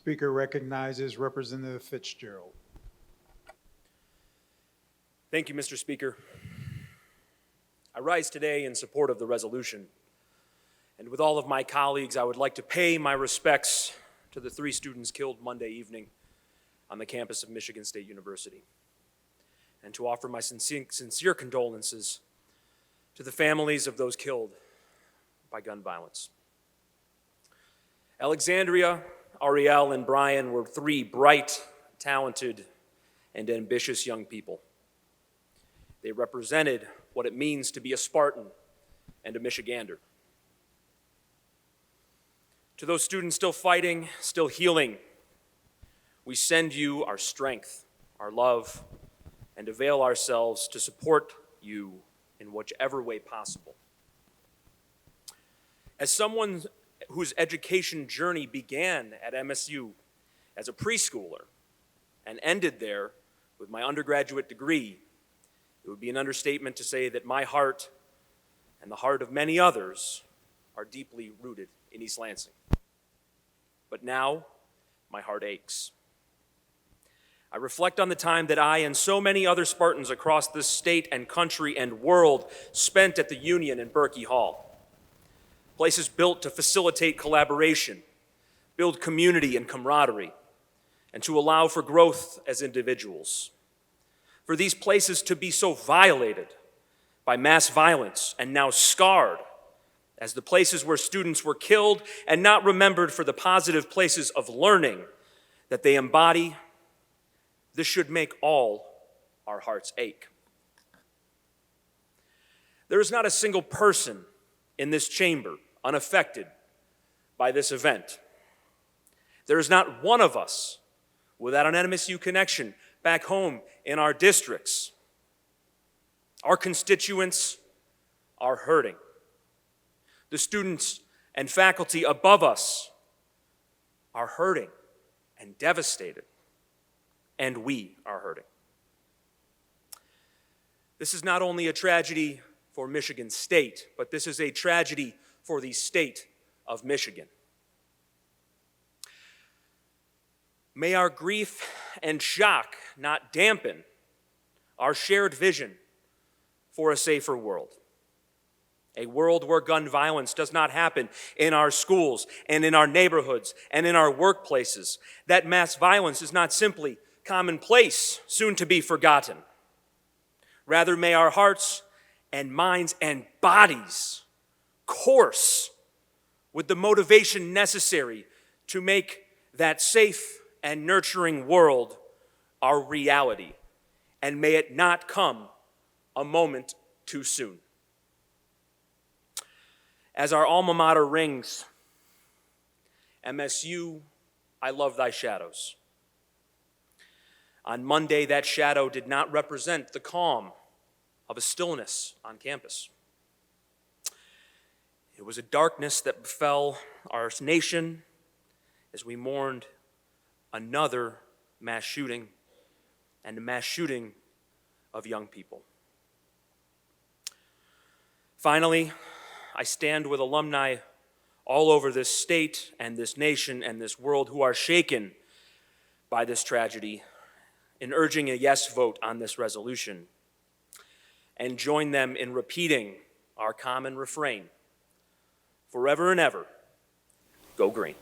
Speaker recognizes Representative Fitzgerald. Thank you, Mr. Speaker. I rise today in support of the resolution, and with all of my colleagues, I would like to pay my respects to the 3 students killed Monday evening on the campus of Michigan State University, and to offer my sincere condolences to the families of those killed by gun violence. Alexandria, Ariel, and Brian were 3 bright, talented, and ambitious young people. They represented what it means to be a Spartan and a Michigander. To those students still fighting, still healing, we send you our strength, our love, and avail ourselves to support you in whichever way possible. As someone whose education journey began at MSU as a preschooler and ended there with my undergraduate degree, it would be an understatement to say that my heart and the heart of many others are deeply rooted in East Lansing. But now, my heart aches. I reflect on the time that I and so many other Spartans across this state and country and world spent at the Union in Berkey Hall. Places built to facilitate collaboration, build community and camaraderie, and to allow for growth as individuals. For these places to be so violated by mass violence and now scarred as the places where students were killed and not remembered for the positive places of learning that they embody, this should make all our hearts ache. There is not a single person in this chamber unaffected by this event. There is not one of us without an MSU connection back home in our districts. Our constituents are hurting. The students and faculty above us are hurting and devastated, and we are hurting. This is not only a tragedy for Michigan State, but this is a tragedy for the state of Michigan. May our grief and shock not dampen our shared vision for a safer world. A world where gun violence does not happen in our schools and in our neighborhoods and in our workplaces. That mass violence is not simply commonplace, soon to be forgotten. Rather, may our hearts and minds and bodies course with the motivation necessary to make that safe and nurturing world our reality, and may it not come a moment too soon. As our alma mater rings, MSU, I love thy shadows. On Monday, that shadow did not represent the calm of a stillness on campus. It was a darkness that befell our nation as we mourned another mass shooting, and a mass shooting of young people. Finally, I stand with alumni all over this state and this nation and this world who are shaken by this tragedy in urging a yes vote on this resolution, and join them in repeating our common refrain, forever and ever, go green.